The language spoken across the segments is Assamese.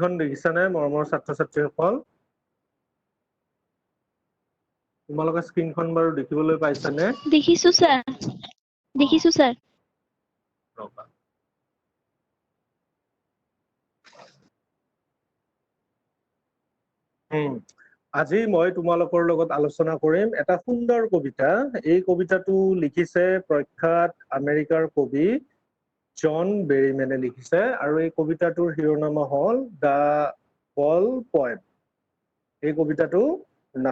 এখন দেখিছানে মৰমৰ ছাত্ৰ ছাত্ৰীসকল তোমালোকে স্ক্ৰীনখন বাৰু দেখিবলৈ পাইছানে দেখিছো স্যাৰ ৰবা আজি মই তোমালোকৰ লগত আলোচনা কৰিম এটা সুন্দৰ কবিতা এই কবিতাটো লিখিছে প্ৰখ্যাত আমেৰিকাৰ কবি জন বেৰিমেনে লিখিছে আৰু এই কবিতাটোৰ শিৰোনাম হ'ল দা বল পয়েম এই কবিতাটো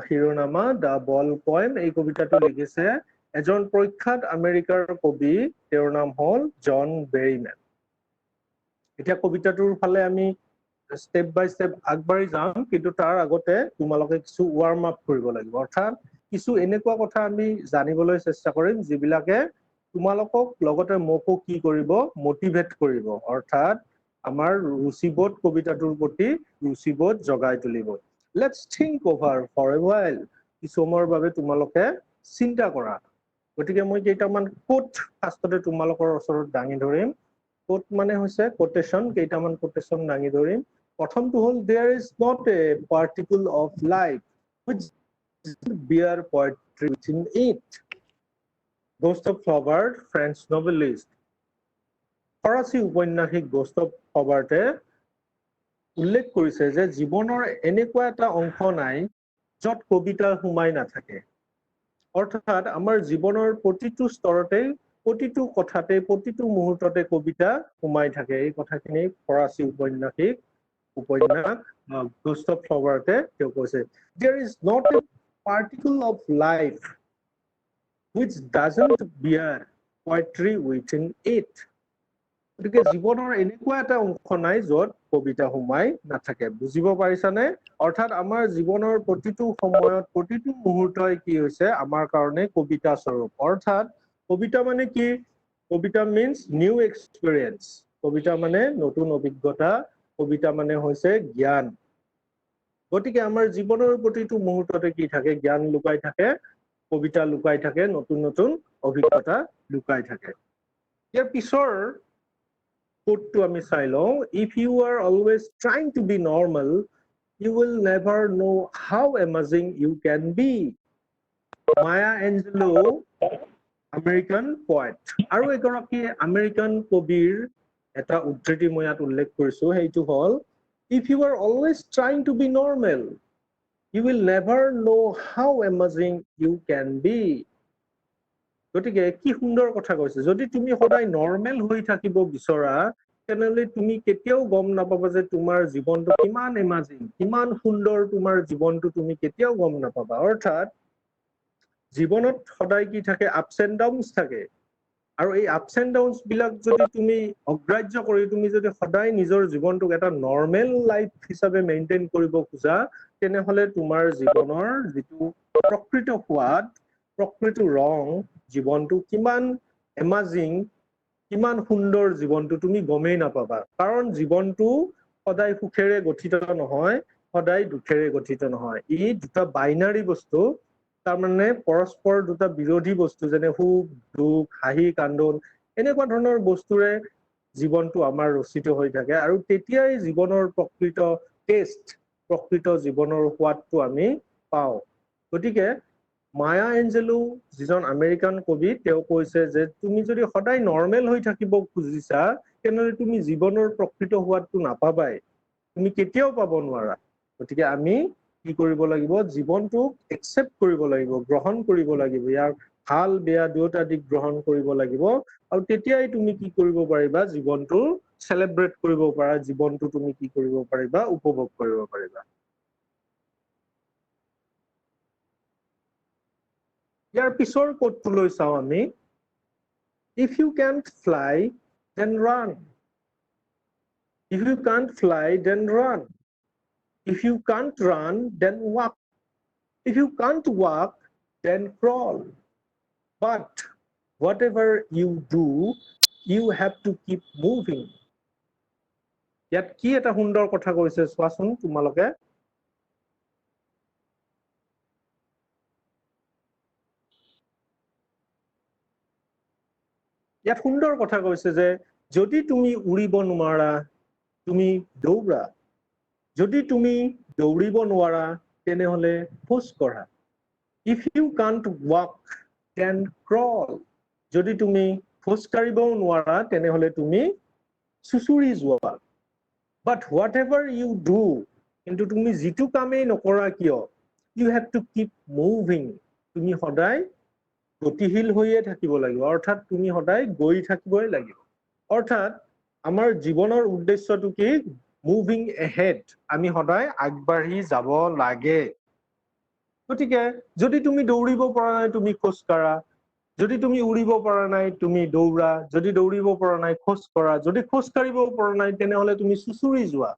শিৰোনামা দা বল পয়েম এই কবিতাটো লিখিছে এজন প্ৰখ্যাত আমেৰিকাৰ কবি তেওঁৰ নাম হ'ল জন বেৰিমেন এতিয়া কবিতাটোৰ ফালে আমি স্টেপ বাই স্টেপ আগবাঢ়ি যাম কিন্তু তাৰ আগতে তোমালোকে কিছু ৱাৰ্ম আপ কৰিব লাগিব অৰ্থাৎ কিছু এনেকুৱা কথা আমি জানিবলৈ চেষ্টা কৰিম যিবিলাকে তোমালোকক লগতে মোকো কি কৰিব মোটিভেট কৰিব অৰ্থাৎ আমাৰ ৰুচিবোধ কবিতাটোৰ প্ৰতি ৰুচিবোধ জগাই তুলিব let's think over for a while কিছু সময়ৰ বাবে তোমালোকে চিন্তা কৰা গতিকে মই কেইটামান কোট ফাৰ্ষ্টতে তোমালোকৰ ওচৰত দাঙি ধৰিম কোট মানে হৈছে কোটেশন কেইটামান কোটেশন দাঙি ধৰিম প্ৰথমটো হ'ল there is not a particle of life which bear poetry within it Gustave Flaubert French novelist ফৰাচী উপন্যাসিক গুস্তাভ ফ্লবাৰ্টে উল্লেখ কৰিছে যে জীৱনৰ এনেকুৱা এটা অংশ নাই য'ত কবিতা সোমাই নাথাকে অৰ্থাৎ আমাৰ জীৱনৰ প্ৰতিটো স্তৰতে প্ৰতিটো কথাতে প্ৰতিটো মুহূৰ্ততে কবিতা সোমাই থাকে এই কথাখিনি ফৰাচী উপন্যাস গুস্তাভ ফ্লবাৰ্টে তেওঁ কৈছে there is not a particle of life which doesn't bear poetry within it গতিকে জীৱনৰ এনেকুৱা এটা অংশ নাই য'ত কবিতা সোমাই নাথাকে বুজিব পাৰিছানে অৰ্থাৎ আমাৰ জীৱনৰ প্ৰতিটো সময়ত প্ৰতিটো মুহূৰ্তই কি হৈছে আমাৰ কাৰণে কবিতা স্বৰূপ অৰ্থাৎ কবিতা মানে কি কবিতা মিন্স নিউ এক্সপিৰিয়েন্স কবিতা মানে নতুন অভিজ্ঞতা কবিতা মানে হৈছে জ্ঞান গতিকে আমাৰ জীৱনৰ প্ৰতিটো মুহূৰ্ততে কি থাকে জ্ঞান লুকাই থাকে কবিতা লুকাই থাকে নতুন নতুন অভিজ্ঞতা লুকাই থাকে ইয়াৰ পিছৰ কোটটো আমি চাই লওঁ if you are always trying to be normal you will never know how amazing you can be Maya Angelo American poet আৰু এগৰাকী আমেৰিকান কবিৰ এটা উদ্ধৃতি মই ইয়াত উল্লেখ কৰিছো সেইটো হ'ল if you are always trying to be normal you will never know how amazing you can be গতিকে কি সুন্দৰ কথা কৈছে যদি তুমি সদায় নৰ্মেল হৈ থাকিব বিচৰা তেনেহলে তুমি কেতিয়াও গম নাপাবা যে তোমাৰ জীৱনটো কিমান এমাজিং কিমান সুন্দৰ তোমাৰ জীৱনটো তুমি কেতিয়াও গম নাপাবা অৰ্থাৎ জীৱনত সদায় কি থাকে আপছ এণ্ড ডাউনছ থাকে আৰু এই আপছ এণ্ড ডাউনছ বিলাক যদি তুমি অগ্ৰাহ্য কৰি তুমি যদি সদায় নিজৰ জীৱনটোক এটা নৰ্মেল লাইফ হিচাপে মেইনটেইন কৰিব খোজা তেনেহলে তোমাৰ জীৱনৰ যিটো প্ৰকৃত সোৱাদ প্ৰকৃত ৰং জীৱনটো কিমান এমাজিং কিমান সুন্দৰ জীৱনটো তুমি গমেই নাপাবা কাৰণ জীৱনটো সদায় সুখেৰে গঠিত নহয় সদায় দুখেৰে গঠিত নহয় ই দুটা বাইনাৰী বস্তু তাৰমানে পৰস্পৰ দুটা বিৰোধী বস্তু যেনে সুখ দুখ হাঁহি কান্দোন এনেকুৱা ধৰণৰ বস্তুৰে জীৱনটো আমাৰ ৰচিত হৈ থাকে আৰু তেতিয়াই জীৱনৰ প্ৰকৃত টেষ্ট প্ৰকৃত জীৱনৰ সোৱাদটো আমি পাওঁ গতিকে মায়া এঞ্জেলো যিজন আমেৰিকান কবি তেওঁ কৈছে যে তুমি যদি সদায় নৰ্মেল হৈ থাকিব খুজিছা তেনেহলে তুমি জীৱনৰ প্ৰকৃত সোৱাদটো নাপাবাই তুমি কেতিয়াও পাব নোৱাৰা গতিকে আমি কি কৰিব লাগিব জীৱনটোক একচেপ্ট কৰিব লাগিব গ্ৰহণ কৰিব লাগিব ইয়াৰ ভাল বেয়া দুয়োটা দিশ গ্ৰহণ কৰিব লাগিব আৰু তেতিয়াই তুমি কি কৰিব পাৰিবা জীৱনটো চেলিব্ৰেট কৰিব পাৰা জীৱনটো তুমি কি কৰিব পাৰিবা উপভোগ কৰিব পাৰিবা ইয়াৰ পিছৰ কোটটোলৈ চাওঁ আমি if you can't fly then run if you can't fly then run if you can't run then walk if you can't walk then crawl but whatever you do you have to keep moving ইয়াত কি এটা সুন্দৰ কথা কৈছে চোৱাচোন তোমালোকে ইয়াত সুন্দৰ কথা কৈছে যে যদি তুমি উৰিব নোৱাৰা তুমি দৌৰা যদি তুমি দৌৰিব নোৱাৰা তেনেহলে খোজ কঢ়া। If you can't walk, then crawl. যদি তুমি খোজ কাঢ়িবও নোৱাৰা তেনেহলে তুমি চুচুৰি যোৱা। But whatever you do, কিন্তু তুমি যিটো কামেই নকৰা কিয়, you have to keep moving. তুমি সদায় গতিশীল হৈয়ে থাকিব লাগিব, অৰ্থাৎ তুমি সদায় গৈ থাকিবই লাগিব। অৰ্থাৎ আমাৰ জীৱনৰ উদ্দেশ্যটো কি? মুভিং এহেড, আমি সদায় আগবাঢ়ি যাব লাগে। গতিকে যদি তুমি দৌৰিব পৰা নাই তুমি খোজ কাঢ়া, যদি তুমি উৰিব পৰা নাই তুমি দৌৰা, যদি দৌৰিব পৰা নাই খোজ কঢ়া, যদি খোজ কাঢ়িব পৰা নাই তেনেহলে তুমি চুচুৰি যোৱা।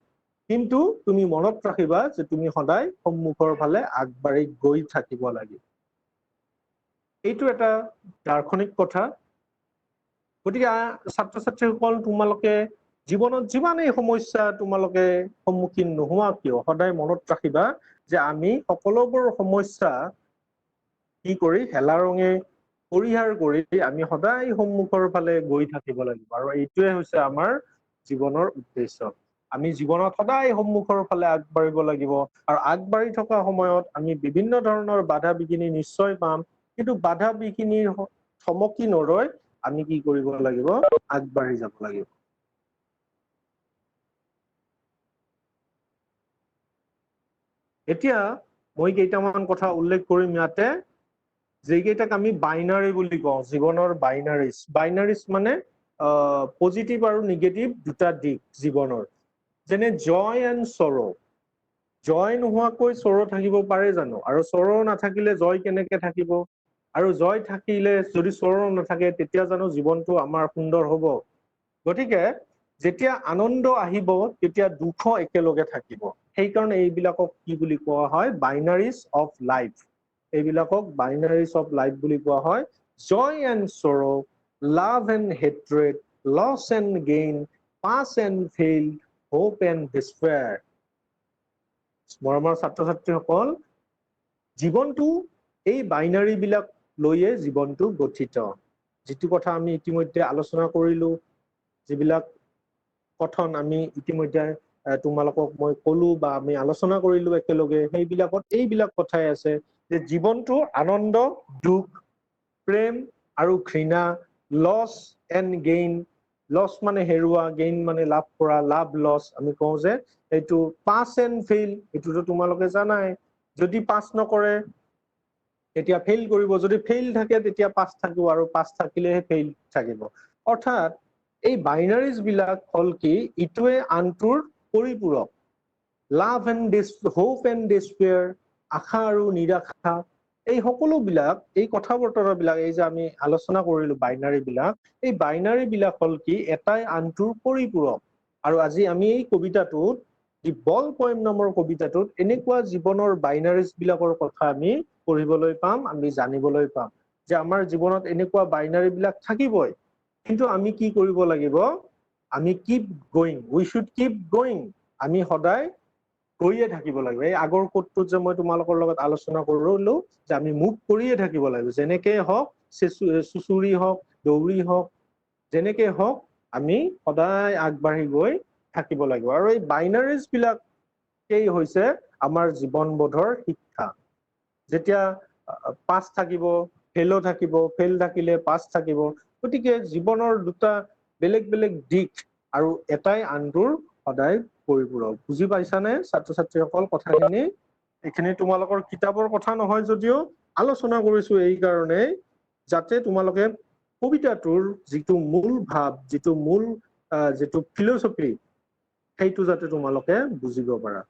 কিন্তু তুমি মনত ৰাখিবা যে তুমি সদায় সন্মুখৰ ফালে আগবাঢ়ি গৈ থাকিব লাগিব। এইটো এটা দাৰ্শনিক কথা। গতিকে ছাত্ৰ ছাত্ৰীসকল, তোমালোকে জীৱনত যিমানেই সমস্যা তোমালোকে সন্মুখীন নোহোৱা কিয়, সদায় মনত ৰাখিবা যে আমি সকলোবোৰ সমস্যা কি কৰি হেলা ৰঙে পৰিহাৰ কৰি আমি সদায় সন্মুখৰ ফালে গৈ থাকিব লাগিব। আৰু এইটোৱে হৈছে আমাৰ জীৱনৰ উদ্দেশ্য। আমি জীৱনত সদায় সন্মুখৰ ফালে আগবাঢ়িব লাগিব। আৰু আগবাঢ়ি থকা সময়ত আমি বিভিন্ন ধৰণৰ বাধা বিঘিনি নিশ্চয় পাম, কিন্তু বাধা বিঘিনিৰ থমকি নৰৈ আমি কি কৰিব লাগিব? আগবাঢ়ি যাব লাগিব। এতিয়া মই কেইটামান কথা উল্লেখ কৰিম ইয়াতে, যেইকেইটাক আমি বাইনাৰী বুলি কওঁ, জীৱনৰ বাইনাৰিজ। বাইনাৰিজ মানে পজিটিভ আৰু নিগেটিভ দুটা দিশ জীৱনৰ। যেনে জয় এণ্ড সৰো। জয় নোহোৱাকৈ সৰো থাকিব পাৰে জানো? আৰু সৰো নাথাকিলে জয় কেনেকে থাকিব? আৰু জয় থাকিলে যদি সৰো নাথাকে তেতিয়া জানো জীৱনটো আমাৰ সুন্দৰ হ'ব? গতিকে যেতিয়া আনন্দ আহিব তেতিয়া দুখ একেলগে থাকিব। সেইকাৰণে এইবিলাকক কি বুলি কোৱা হয়? Binaries of life. এইবিলাকক বাইনাৰিজ অফ লাইফ বুলি কোৱা হয়। Joy and sorrow, love and hatred, loss and gain, pass and fail, hope and despair. মৰমৰ ছাত্ৰ ছাত্ৰীসকল, জীৱনটো এই বাইনাৰী বিলাক লৈয়ে জীৱনটো গঠিত। যিটো কথা আমি ইতিমধ্যে আলোচনা কৰিলো, যিবিলাক কথন আমি ইতিমধ্যে তোমালোকক মই কলো বা আমি আলোচনা কৰিলো একেলগে, সেইবিলাকত এইবিলাক কথাই আছে যে জীৱনটো আনন্দ, দুখ, প্ৰেম আৰু ঘৃণা, লছ এণ্ড গেইন। লছ মানে হেৰুৱা, গেইন মানে লাভ কৰা, লাভ লছ আমি কওঁ যে এইটো। পাছ এণ্ড ফেইল, এইটোতো তোমালোকে জানাই, যদি পাছ নকৰে তেতিয়া ফেইল কৰিব, যদি ফেইল থাকে তেতিয়া পাছ থাকিব, আৰু পাছ থাকিলেহে ফেইল থাকিব। অৰ্থাৎ এই বাইনাৰিজ বিলাক হল কি? ইটোৱে আনটোৰ পৰিপূৰক। লাভ এণ্ড হোপ এণ্ড ডিস্পেয়াৰ, আশা আৰু নিৰাশা, এই সকলোবিলাক, এই কথা বতৰাবিলাক, এই যে আমি আলোচনা কৰিলো বাইনাৰী বিলাক, এই বাইনাৰী বিলাক হল কি? এটাই আনটোৰ পৰিপূৰক। আৰু আজি আমি এই কবিতাটোত, দি বল পয়েম নামৰ কবিতাটোত এনেকুৱা জীৱনৰ বাইনাৰিজ বিলাকৰ কথা আমি পঢ়িবলৈ পাম, আমি জানিবলৈ পাম যে আমাৰ জীৱনত এনেকুৱা বাইনাৰী বিলাক থাকিবই। কিন্তু আমি কি কৰিব লাগিব? আমি keep going, we should keep going. আমি সদায় গৈয়ে থাকিব লাগিব। এই আগৰ কোটটোত যে মই তোমালোকৰ লগত আলোচনা কৰিলো যে আমি মুভ কৰিয়ে থাকিব লাগিব। যেনেকে হওক, চুচুৰি হওক, দৌৰি হওক, যেনেকে হওক আমি সদায় আগবাঢ়ি গৈ থাকিব লাগিব। আৰু এই বাইনাৰিজ বিলাকেই হৈছে আমাৰ জীৱনবোধৰ শিক্ষা। যেতিয়া পাছ থাকিব, ফেইলো থাকিব, ফেইল থাকিলে পাছ থাকিব। গতিকে জীৱনৰ দুটা বেলেগ বেলেগ দিশ, আৰু এটাই আনটোৰ সদায় পৰিপূৰক। বুজি পাইছানে ছাত্ৰ ছাত্ৰীসকল কথাখিনি? এইখিনি তোমালোকৰ কিতাপৰ কথা নহয় যদিও আলোচনা কৰিছো এই কাৰণেই, যাতে তোমালোকে কবিতাটোৰ যিটো মূল ভাৱ, যিটো মূল যিটো ফিলচফি, সেইটো যাতে তোমালোকে বুজিব পাৰা।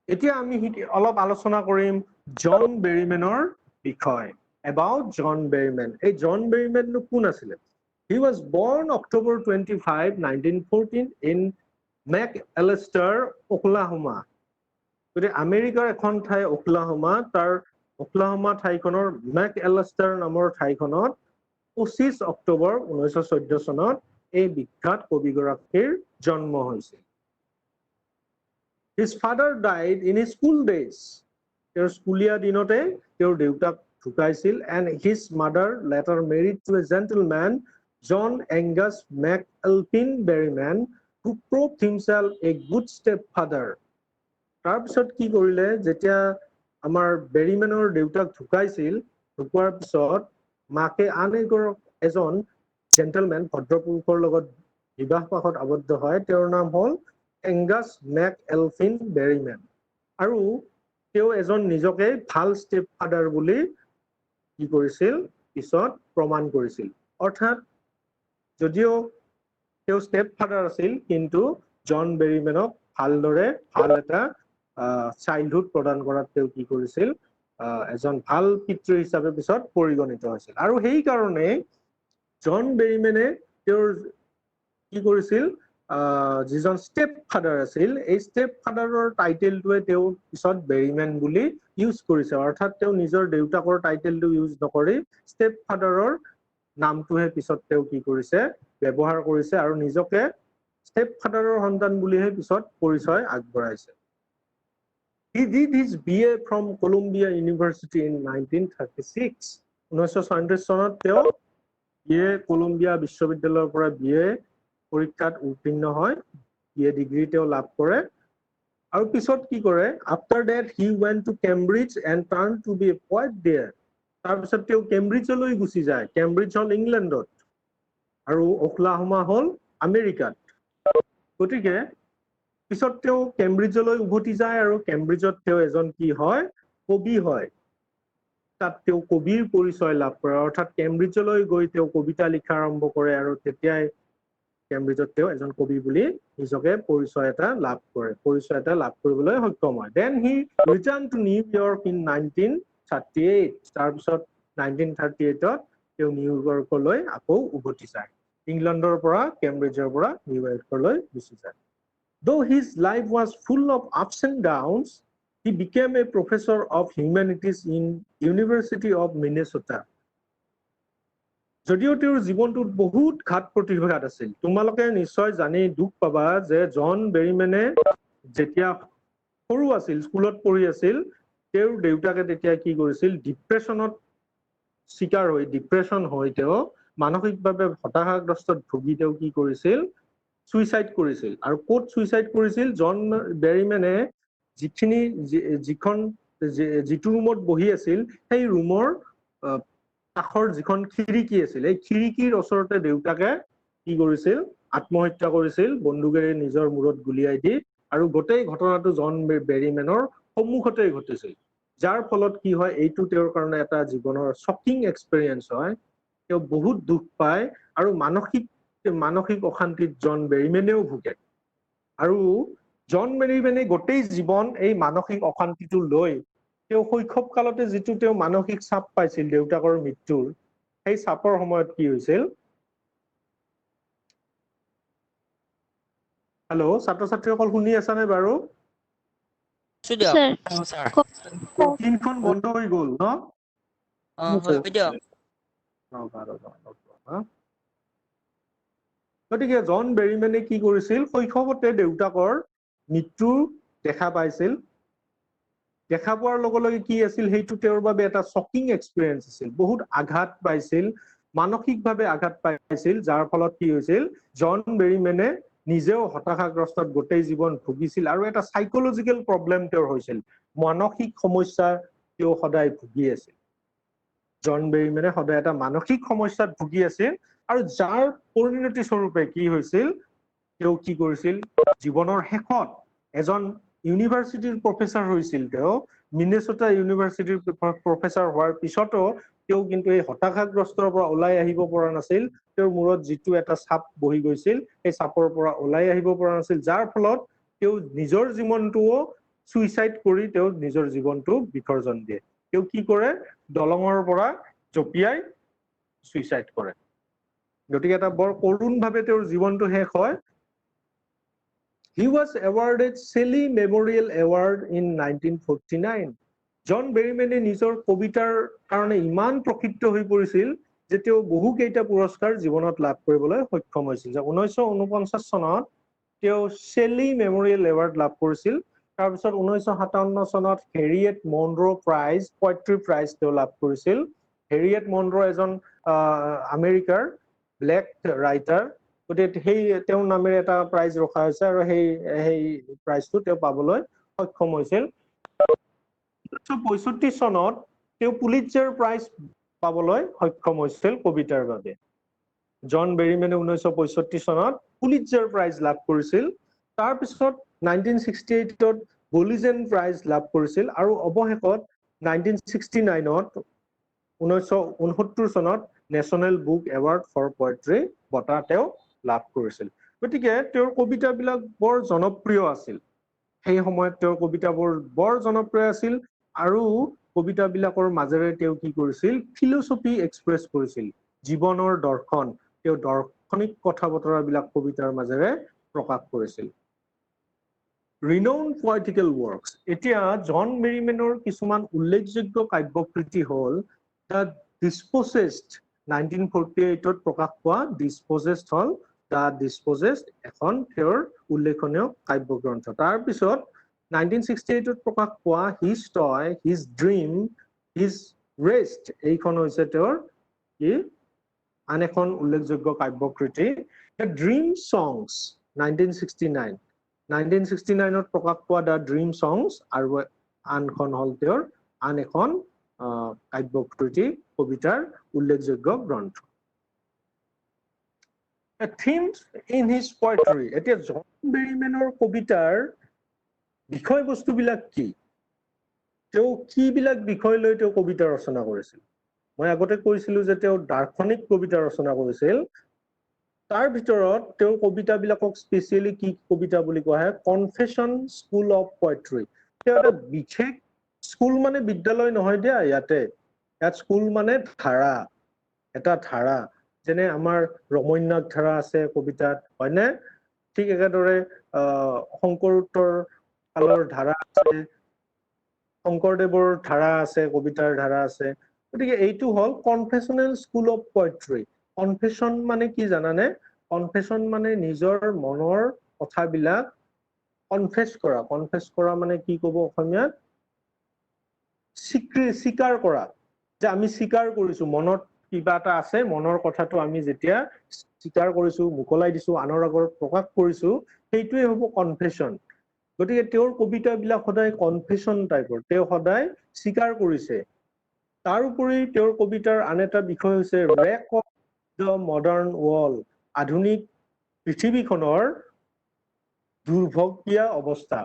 এতিয়া আমি অলপ আলোচনা কৰিম জন বেৰিমেনৰ বিষয়। এবাউট জন বেৰিমেন। এই জন বেৰিমেননো কোন আছিলে? He was born October 25, 1914 in McAllister, Oklahoma. গতিকে আমেৰিকাৰ এখন ঠাই ওকলাহোমা, তাৰ ওকলাহোমা ঠাইখনৰ মেকএলাষ্টাৰ নামৰ ঠাইখনত 25 অক্টোবৰ 1914 চনত এই বিখ্যাত কবিগৰাকীৰ জন্ম হৈছিল। His father died in his school days. তেওঁৰ স্কুলীয়া দিনতে তেওঁৰ দেউতাক ঢুকাইছিল। And his mother later married to a gentleman, John Angus McAlpin Berryman, who proved himself a good stepfather. তাৰপিছত কি কৰিলে, যেতিয়া আমাৰ বেৰিমেনৰ দেউতাক ঢুকাইছিল, ঢুকোৱাৰ পিছত মাকে আন এজন জেণ্টেলমেন ভদ্ৰপুৰুষৰ লগত বিবাহ পাশত আবদ্ধ হয়। তেওঁৰ নাম হ'ল এংগাছ মেক এলফিন বেৰিমেন। আৰু তেওঁ এজন নিজকে ভাল ষ্টেপ ফাদাৰ বুলি কি কৰিছিল, পিছত প্ৰমাণ কৰিছিল। অৰ্থাৎ যদিও তেওঁ ষ্টেপ ফাদাৰ আছিল, কিন্তু জন বেৰিমেনক ভালদৰে ভাল এটা চাইল্ডহুড প্ৰদান কৰাত তেওঁ কি কৰিছিল, এজন ভাল পিতৃ হিচাপে পিছত পৰিগণিত হৈছিল। আৰু সেইকাৰণে জন বেৰিমেনে তেওঁৰ কি কৰিছিল, যিজন ষ্টেপ ফাদাৰ আছিল, এই ষ্টেপ ফাদাৰৰ টাইটেলটোৱে তেওঁ পিছত বেৰিমেন বুলি ইউজ কৰিছে। অৰ্থাৎ তেওঁ নিজৰ দেউতাকৰ টাইটেলটো ইউজ নকৰি ষ্টেপ ফাদাৰৰ নামটোহে পিছত তেওঁ কি কৰিছে, ব্যৱহাৰ কৰিছে আৰু নিজকে ষ্টেপ ফাদাৰৰ সন্তান বুলিহে পিছত পৰিচয় আগবঢ়াইছে। He did his BA from Columbia University in 1936. 1936 চনত তেওঁ BA কলম্বিয়া বিশ্ববিদ্যালয়ৰ পৰা BA পৰীক্ষাত উত্তীৰ্ণ হয়, BA ডিগ্ৰী তেওঁ লাভ কৰে। আৰু পিছত কি কৰে, after that he went to Cambridge and turned to be a poet there. তাৰপিছত তেওঁ কেম্ব্ৰিজলৈ গুচি যায়। কেম্ব্ৰিজ হ'ল ইংলেণ্ডত আৰু ওকলাহোমা হ'ল আমেৰিকাত। গতিকে পিছত তেওঁ কেম্ব্ৰিজলৈ উভতি যায় আৰু কেম্ব্ৰিজত তেওঁ এজন কি হয়, কবি হয়। তাত তেওঁ কবিৰ পৰিচয় লাভ কৰে। অৰ্থাৎ কেম্ব্ৰিজলৈ গৈ তেওঁ কবিতা লিখা আৰম্ভ কৰে আৰু তেতিয়াই কেম্ব্ৰিজত তেওঁ এজন কবি বুলি নিজকে পৰিচয় এটা লাভ কৰিবলৈ সক্ষম হয়। Then he returned to New York in 1938. তাৰপিছত 1938ত তেওঁ নিউয়ৰ্কলৈ আকৌ উভতি যায়। ইংলেণ্ডৰ পৰা কেম্ব্ৰিজৰ পৰা নিউয়ৰ্কলৈ গুচি যায়। Though his life was full of ups and downs, he became a professor of humanities in University of Minnesota. যদিও তেওঁৰ জীৱনটোত বহুত ঘাত প্ৰতিঘাত আছিল, তোমালোকে নিশ্চয় জানি দুখ পাবা যে জন বেৰিমেনে যেতিয়া সৰু আছিল, স্কুলত পঢ়ি আছিল, তেওঁৰ দেউতাকে তেতিয়া কি কৰিছিল, ডিপ্ৰেশ্যন হৈ তেওঁ মানসিকভাৱে হতাশাগ্ৰস্তত ভুগি তেওঁ কি কৰিছিল, চুইচাইড কৰিছিল। আৰু ক'ত চুইচাইড কৰিছিল, জন বেৰিমেনে যিটো ৰুমত বহি আছিল, সেই ৰুমৰ কাষৰ যিখন খিৰিকী আছিল, এই খিৰিকীৰ ওচৰতে দেউতাকে কি কৰিছিল, আত্মহত্যা কৰিছিল, বন্দুকেৰে নিজৰ মূৰত গুলিয়াই দি। আৰু গোটেই ঘটনাটো জন বেৰিমেনৰ সন্মুখতেই ঘটিছিল। যাৰ ফলত কি হয়, এইটো তেওঁৰ কাৰণে এটা জীৱনৰ শ্বকিং এক্সপেৰিয়েঞ্চ হয়। তেওঁ বহুত দুখ পায় আৰু মানসিক অশান্তিত জন বেৰিমেনেও ভুগে। আৰু জন বেৰিমেনে গোটেই জীৱন এই মানসিক অশান্তিটো লৈ তেওঁ শৈশৱ কালতে যিটো তেওঁ মানসিক চাপ পাইছিল দেউতাকৰ মৃত্যুৰ, সেই চাপৰ সময়ত কি হৈছিল, হেল্ল', ছাত্ৰ ছাত্ৰীসকল শুনি আছানে বাৰু? স্ক্ৰীনখন বন্ধ হৈ গ'ল ন? গতিকে জন বেৰিমেনে কি কৰিছিল, শৈশৱতে দেউতাকৰ মৃত্যু দেখা পাইছিল। দেখা পোৱাৰ লগে লগে কি আছিল, সেইটো তেওঁৰ বাবে এটা শ্বকিং এক্সপিৰিয়েঞ্চ আছিল। বহুত আঘাত পাইছিল, মানসিকভাৱে আঘাত পাইছিল, যাৰ ফলত কি হৈছিল, জন বেৰিমেনে নিজেও হতাশাগ্ৰস্তত গোটেই জীৱন ভুগিছিল আৰু এটা চাইকলজিকেল প্ৰব্লেম তেওঁৰ হৈছিল, মানসিক সমস্যা তেওঁ সদায় ভুগি আছিল। জন বেৰিমেনে সদায় এটা মানসিক সমস্যাত ভুগি আছিল আৰু যাৰ পৰিণতি স্বৰূপে কি হৈছিল, তেওঁ কি কৰিছিল, জীৱনৰ শেষত এজন ইউনিভাৰ্চিটিৰ প্ৰফেচাৰ হৈছিল। তেওঁ মিনেছ'টা ইউনিভাৰ্চিটিৰ প্ৰফেচাৰ হোৱাৰ পিছতো তেওঁ কিন্তু এই হতাশাগ্ৰস্তৰ পৰা ওলাই আহিব পৰা নাছিল। তেওঁৰ মূৰত যিটো এটা চাপ বহি গৈছিল, সেই চাপৰ পৰা ওলাই আহিব পৰা নাছিল, যাৰ ফলত তেওঁ নিজৰ জীৱনটোও চুইচাইড কৰি তেওঁ নিজৰ জীৱনটো বিসৰ্জন দিয়ে। তেওঁ কি কৰে, দলঙৰ পৰা জঁপিয়াই চুইচাইড কৰে। গতিকে এটা বৰ কৰুণভাৱে তেওঁৰ জীৱনটো শেষ হয়। He was awarded Shelley Memorial Award in 1949. জন বেৰিমেনে নিজৰ কবিতাৰ কাৰণে ইমান প্ৰসিদ্ধ হৈ পৰিছিল যে তেওঁ বহুকেইটা পুৰস্কাৰ জীৱনত লাভ কৰিবলৈ সক্ষম হৈছিল। 1949 চনত তেওঁ শেলি মেমৰিয়েল এৱাৰ্ড লাভ কৰিছিল। তাৰপিছত 1957 চনত হেৰিয়েট মনৰো প্ৰাইজ, পয়েট্ৰি প্ৰাইজ তেওঁ লাভ কৰিছিল। হেৰিয়েট মনৰো এজন আমেৰিকাৰ ব্লেক ৰাইটাৰ। গতিকে সেই তেওঁৰ নামেৰে এটা প্ৰাইজ ৰখা হৈছে আৰু সেই প্ৰাইজটো তেওঁ পাবলৈ সক্ষম হৈছিল 1965 চনত তেওঁ পুলিটজাৰ প্ৰাইজ পাবলৈ সক্ষম হৈছিল কবিতাৰ বাবে জন বেৰিমেনে 1965 চনত পুলিটজাৰ প্ৰাইজ লাভ কৰিছিল তাৰ পিছত 1968 ত বলিজেন প্ৰাইজ লাভ কৰিছিল আৰু অৱশেষত 1969 ত 1969 চনত national book award for poetry বঁটা তেওঁ লাভ কৰিছিল গতিকে তেওঁৰ কবিতাবিলাক বৰ জনপ্ৰিয় আছিল সেই সময়ত তেওঁৰ কবিতাবোৰ বৰ জনপ্ৰিয় আছিল আৰু কবিতাবিলাকৰ মাজেৰে তেওঁ কি কৰিছিল ফিলচফি এক্সপ্ৰেছ কৰিছিল জীৱনৰ দৰ্শন তেওঁ দাৰ্শনিক কথা বতৰাবিলাক কবিতাৰ মাজেৰে প্ৰকাশ কৰিছিল renowned poetical works এতিয়া জন মেৰিমেনৰ কিছুমান উল্লেখযোগ্য কাব্যকৃতি হ'ল দ্য ডিছপ'জেছড 1948 ত প্ৰকাশ পোৱা ডিছপ'জেছড হ'ল দ্য ডিছপ'জেছড এখন তেওঁৰ উল্লেখনীয় কাব্যগ্ৰন্থ তাৰ পিছত 1968 ত প্ৰকাশ পোৱা his toy his dream his rest এইখন হৈছে তেওঁৰ কি আন এখন উল্লেখযোগ্য কাব্যকৃতি দ্য ড্ৰিম সংছ 1969 1969 ত প্ৰকাশ পোৱা দ্য ড্ৰিম সংছ আৰু আনখন হ'ল তেওঁৰ আন এখন কাব্যকৃতি কবিতাৰ উল্লেখযোগ্য গ্ৰন্থ themes in his poetry এতিয়া জন বেৰিমেনৰ কবিতাৰ বিষয়বস্তুবিলাক কি তেওঁ কিবিলাক বিষয় লৈ তেওঁ কবিতা ৰচনা কৰিছিল মই আগতে কৈছিলো যে তেওঁ দাৰ্শনিক কবিতা ৰচনা কৰিছিল তাৰ ভিতৰত তেওঁৰ কবিতাবিলাকক স্পেচিয়েলি কি কবিতা বুলি কোৱা হয় কনফেশন স্কুল অফ পয়েট্ৰি তেওঁ এটা বিশেষ স্কুল মানে বিদ্যালয় নহয় দিয়া ইয়াতে ইয়াত স্কুল মানে ধাৰা এটা ধাৰা যেনে আমাৰ ৰমন্যাক ধাৰা আছে কবিতাত হয়নে ঠিক একেদৰে শংকৰোত্তৰ কালৰ ধাৰা আছে শংকৰদেৱৰ ধাৰা আছে কবিতাৰ ধাৰা আছে গতিকে এইটো হ'ল কনফেশনেল স্কুল অফ পয়েট্ৰি কনফেশন মানে কি জানানে কনফেশন মানে নিজৰ মনৰ কথাবিলাক কনফেছ কৰা মানে কি ক'ব অসমীয়াত স্বীকাৰ কৰা যে আমি স্বীকাৰ কৰিছো মনত কিবা এটা আছে মনৰ কথাটো আমি যেতিয়া স্বীকাৰ কৰিছো মুকলাই দিছো আনৰ আগত প্ৰকাশ কৰিছো সেইটোৱে হ'ব কনফেশন গতিকে তেওঁৰ কবিতাবিলাক সদায় কনফেশন টাইপৰ তেওঁ সদায় স্বীকাৰ কৰিছে তাৰ উপৰি তেওঁৰ কবিতাৰ আন এটা বিষয় হৈছে wreck of the modern world আধুনিক পৃথিৱীখনৰ দুৰ্ভগীয়া অৱস্থা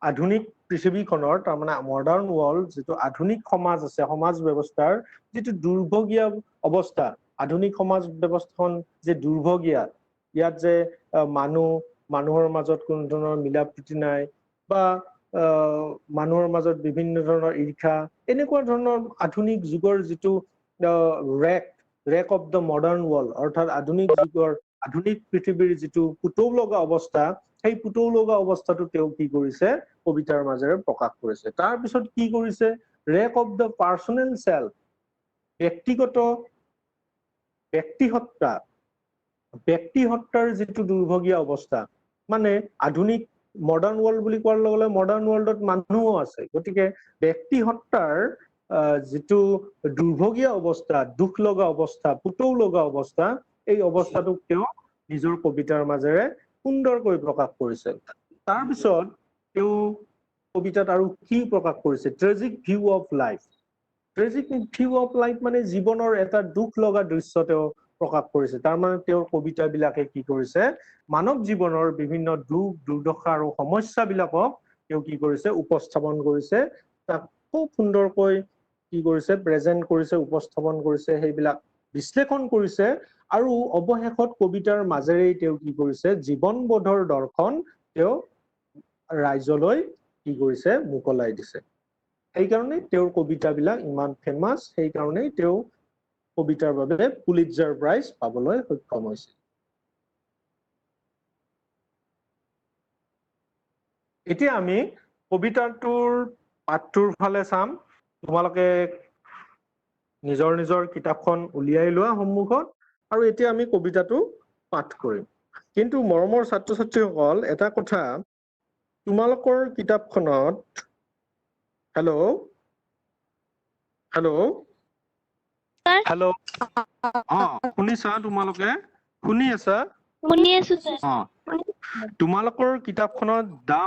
আধুনিক পৃথিৱীখনৰ তাৰমানে মডাৰ্ণ ৱৰ্ল্ড যিটো আধুনিক সমাজ আছে সমাজ ব্যৱস্থাৰ যিটো দুৰ্ভগীয়া অৱস্থা আধুনিক সমাজ ব্যৱস্থাখন যে দুৰ্ভগীয়া ইয়াত যে মানুহৰ মাজত কোনো ধৰণৰ মিলা প্ৰীতি নাই বা মানুহৰ মাজত বিভিন্ন ধৰণৰ ঈৰ্ষা এনেকুৱা ধৰণৰ আধুনিক যুগৰ যিটো wreck of the modern world অৰ্থাৎ আধুনিক যুগৰ আধুনিক পৃথিৱীৰ যিটো পুতৌ লগা অৱস্থা সেই পুতৌ লগা অৱস্থাটো তেওঁ কি কৰিছে কবিতাৰ মাজেৰে প্ৰকাশ কৰিছে তাৰপিছত কি কৰিছে wreck of the personal self ব্যক্তিহত্যাৰ যিটো দুৰ্ভগীয়া অৱস্থা মানে আধুনিক মডাৰ্ণ ৱৰ্ল্ড বুলি কোৱাৰ লগে লগে মডাৰ্ণ ৱৰ্ল্ডত মানুহো আছে গতিকে ব্যক্তিহত্যাৰ যিটো দুৰ্ভগীয়া অৱস্থা দুখ লগা অৱস্থা পুতৌ লগা অৱস্থা এই অৱস্থাটোক তেওঁ নিজৰ কবিতাৰ মাজেৰে সুন্দৰকৈ প্ৰকাশ কৰিছে তাৰপিছত তেওঁ কবিতাত আৰু কি প্ৰকাশ কৰিছে ট্ৰেজিক ভিউ অফ লাইফ মানে জীৱনৰ এটা দুখ লগা দৃশ্য তেওঁ প্ৰকাশ কৰিছে তাৰমানে তেওঁৰ কবিতাবিলাকে কি কৰিছে মানৱ জীৱনৰ বিভিন্ন দুখ দুৰ্দশা আৰু সমস্যাবিলাকক তেওঁ কি কৰিছে উপস্থাপন কৰিছে তাক খুব সুন্দৰকৈ কি কৰিছে প্ৰেজেন্ট কৰিছে উপস্থাপন কৰিছে সেইবিলাক বিশ্লেষণ কৰিছে আৰু অৱশেষত কবিতাৰ মাজেৰে তেওঁ কি কৰিছে জীৱনবোধৰ দৰ্শন তেওঁ ৰাইজলৈ কি কৰিছে মুকলাই দিছে সেইকাৰণে তেওঁৰ কবিতাবিলাক ইমান ফেমাছ সেইকাৰণে তেওঁ কবিতাৰ বাবে পুলিটজাৰ প্ৰাইজ পাবলৈ সক্ষম হৈছে এতিয়া আমি কবিতাটোৰ পাঠটোৰ ফালে চাম তোমালোকে নিজৰ নিজৰ কিতাপখন উলিয়াই লোৱা সন্মুখত আৰু এতিয়া আমি কবিতাটো পাঠ কৰিম কিন্তু মৰমৰ ছাত্ৰ ছাত্ৰীসকল এটা কথা তোমালোকৰ কিতাপখনত হেল্ল' শুনিছা তোমালোকে শুনি আছা শুনি আছো স্যাৰ তোমালোকৰ কিতাপখনত দা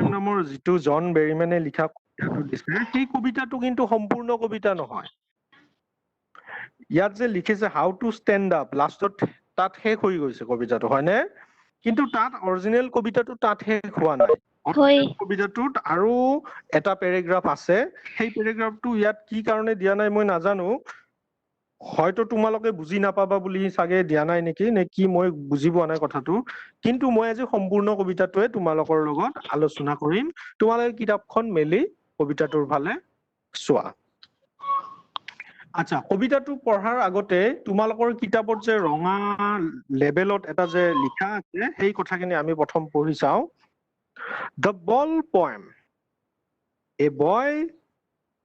নামৰ যিটো জন বেৰিমেনে লিখা কবিতাটো দিছে সেই কবিতাটো কিন্তু সম্পূৰ্ণ কবিতা নহয় ইয়াত যে লিখিছে হাউ টু ষ্টেণ্ড আপ লাষ্টত তাত শেষ হৈ গৈছে কবিতাটো হয়নে কিন্তু তাত অৰিজিনেল কবিতাটো তাত শেষ হোৱা নাই হয় কবিতাটোত আৰু এটা পেৰাগ্ৰাফ আছে সেই পেৰাগ্ৰাফটো ইয়াত কি কাৰণে দিয়া নাই মই নাজানো হয়তো তোমালোকে বুজি নাপাবা বুলি চাগে দিয়া নাই নেকি নে কি মই বুজি পোৱা নাই কথাটো কিন্তু মই আজি সম্পূৰ্ণ কবিতাটোৱে তোমালোকৰ লগত আলোচনা কৰিম তোমালোকে কিতাপখন মেলি কবিতাটোৰ ফালে চোৱা আচ্ছা কবিতাটো পঢ়াৰ আগতে তোমালোকৰ কিতাপত যে ৰঙা লেবেলত এটা যে লিখা আছে সেই কথাখিনি আমি প্ৰথম পঢ়ি চাওঁ The ball poem. A boy